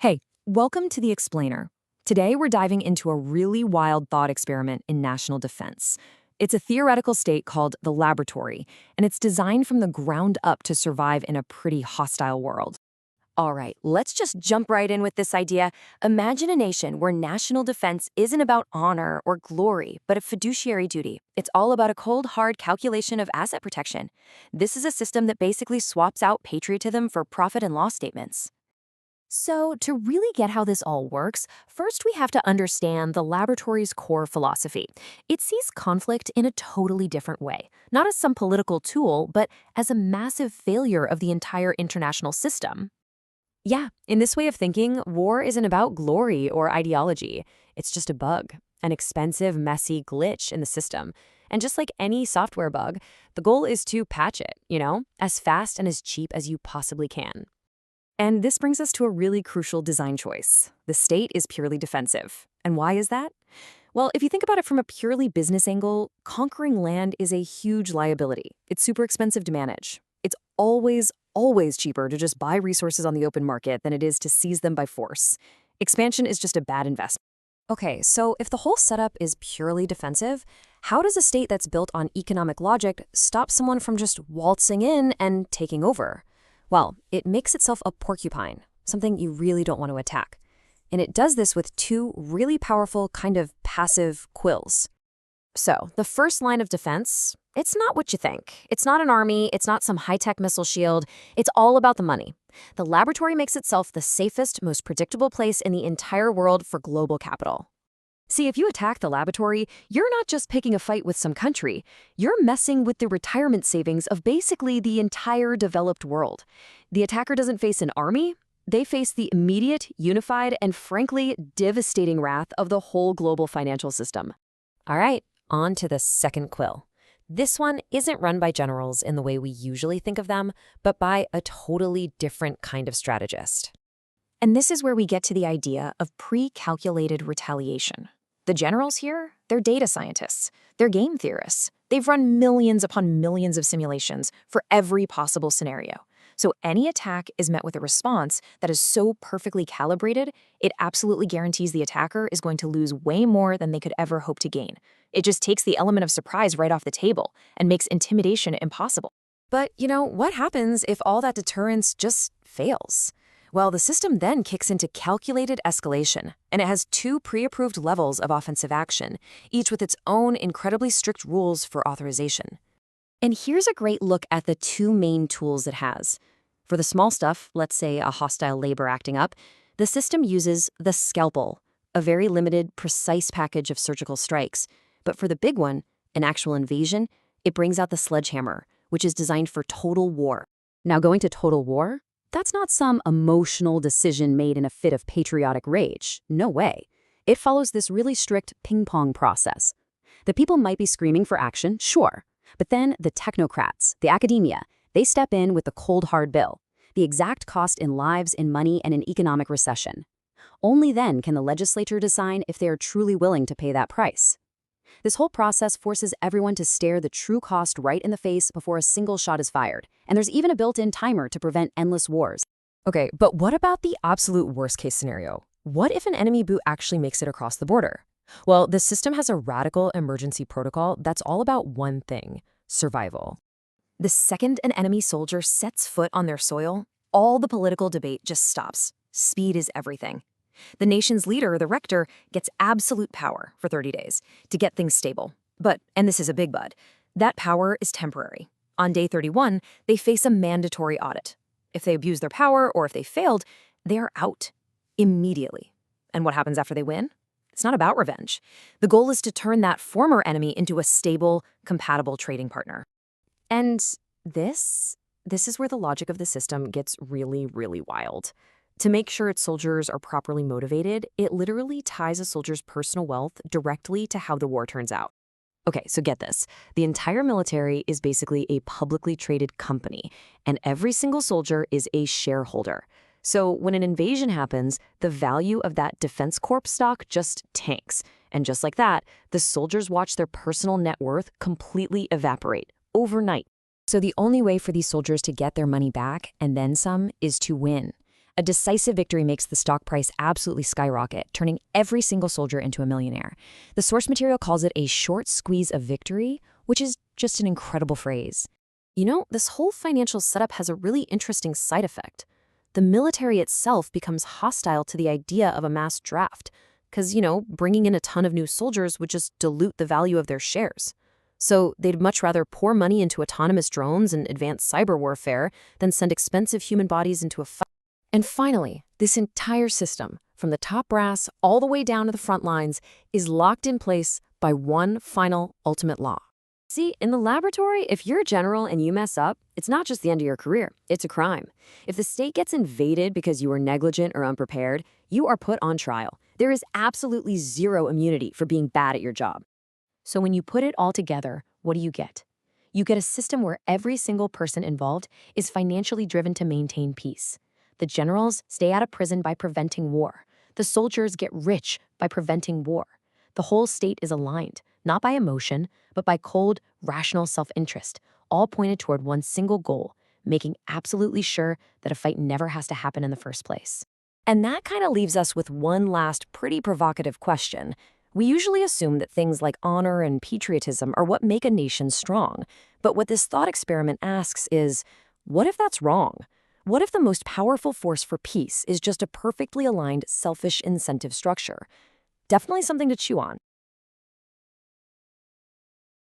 Hey, welcome to The Explainer. Today we're diving into a really wild thought experiment in national defense. It's a theoretical state called the laboratory, and it's designed from the ground up to survive in a pretty hostile world. All right, let's just jump right in with this idea. Imagine a nation where national defense isn't about honor or glory, but a fiduciary duty. It's all about a cold, hard calculation of asset protection. This is a system that basically swaps out patriotism for profit and loss statements. So, to really get how this all works, first we have to understand the laboratory's core philosophy. It sees conflict in a totally different way, not as some political tool, but as a massive failure of the entire international system. Yeah, in this way of thinking, war isn't about glory or ideology. It's just a bug, an expensive, messy glitch in the system. And just like any software bug, the goal is to patch it, as fast and as cheap as you possibly can. And this brings us to a really crucial design choice. The state is purely defensive. And why is that? Well, if you think about it from a purely business angle, conquering land is a huge liability. It's super expensive to manage. It's always cheaper to just buy resources on the open market than it is to seize them by force. Expansion is just a bad investment. Okay, so if the whole setup is purely defensive, how does a state that's built on economic logic stop someone from just waltzing in and taking over? Well, it makes itself a porcupine, something you really don't want to attack. And it does this with two really powerful kind of passive quills. So, the first line of defense, it's not what you think. It's not an army, it's not some high-tech missile shield. It's all about the money. The laboratory makes itself the safest, most predictable place in the entire world for global capital. See, if you attack the laboratory, you're not just picking a fight with some country. You're messing with the retirement savings of basically the entire developed world. The attacker doesn't face an army. They face the immediate, unified, and frankly, devastating wrath of the whole global financial system. All right, on to the second quill. This one isn't run by generals in the way we usually think of them, but by a totally different kind of strategist. And this is where we get to the idea of pre-calculated retaliation. The generals here, they're data scientists. They're game theorists. They've run millions upon millions of simulations for every possible scenario. So any attack is met with a response that is so perfectly calibrated, it absolutely guarantees the attacker is going to lose way more than they could ever hope to gain. It just takes the element of surprise right off the table and makes intimidation impossible. But, what happens if all that deterrence just fails? Well, the system then kicks into calculated escalation, and it has two pre-approved levels of offensive action, each with its own incredibly strict rules for authorization. And here's a great look at the two main tools it has. For the small stuff, let's say a hostile labor acting up, the system uses the scalpel, a very limited, precise package of surgical strikes. But for the big one, an actual invasion, it brings out the sledgehammer, which is designed for total war. Now, going to total war? That's not some emotional decision made in a fit of patriotic rage. No way. It follows this really strict ping-pong process. The people might be screaming for action, sure. But then the technocrats, the academia, they step in with the cold hard bill, the exact cost in lives, in money, and in economic recession. Only then can the legislature decide if they are truly willing to pay that price. This whole process forces everyone to stare the true cost right in the face before a single shot is fired, and there's even a built-in timer to prevent endless wars. Okay, but what about the absolute worst-case scenario? What if an enemy boot actually makes it across the border? Well, the system has a radical emergency protocol that's all about one thing: survival. The second an enemy soldier sets foot on their soil, all the political debate just stops. Speed is everything. The nation's leader, the rector, gets absolute power for 30 days to get things stable. But, and this is a big but, that power is temporary. On day 31, they face a mandatory audit. If they abuse their power or if they failed, they are out immediately. And what happens after they win? It's not about revenge. The goal is to turn that former enemy into a stable, compatible trading partner. And this is where the logic of the system gets really, really wild. To make sure its soldiers are properly motivated, it literally ties a soldier's personal wealth directly to how the war turns out. Okay, so get this. The entire military is basically a publicly traded company, and every single soldier is a shareholder. So when an invasion happens, the value of that defense corp stock just tanks. And just like that, the soldiers watch their personal net worth completely evaporate overnight. So the only way for these soldiers to get their money back, and then some, is to win. A decisive victory makes the stock price absolutely skyrocket, turning every single soldier into a millionaire. The source material calls it a short squeeze of victory, which is just an incredible phrase. This whole financial setup has a really interesting side effect. The military itself becomes hostile to the idea of a mass draft, because, bringing in a ton of new soldiers would just dilute the value of their shares. So they'd much rather pour money into autonomous drones and advanced cyber warfare than send expensive human bodies into a fight. And finally, this entire system, from the top brass all the way down to the front lines, is locked in place by one final ultimate law. See, in the laboratory, if you're a general and you mess up, it's not just the end of your career, it's a crime. If the state gets invaded because you were negligent or unprepared, you are put on trial. There is absolutely zero immunity for being bad at your job. So when you put it all together, what do you get? You get a system where every single person involved is financially driven to maintain peace. The generals stay out of prison by preventing war. The soldiers get rich by preventing war. The whole state is aligned, not by emotion, but by cold, rational self-interest, all pointed toward one single goal, making absolutely sure that a fight never has to happen in the first place. And that kind of leaves us with one last pretty provocative question. We usually assume that things like honor and patriotism are what make a nation strong. But what this thought experiment asks is, what if that's wrong? What if the most powerful force for peace is just a perfectly aligned, selfish incentive structure? Definitely something to chew on.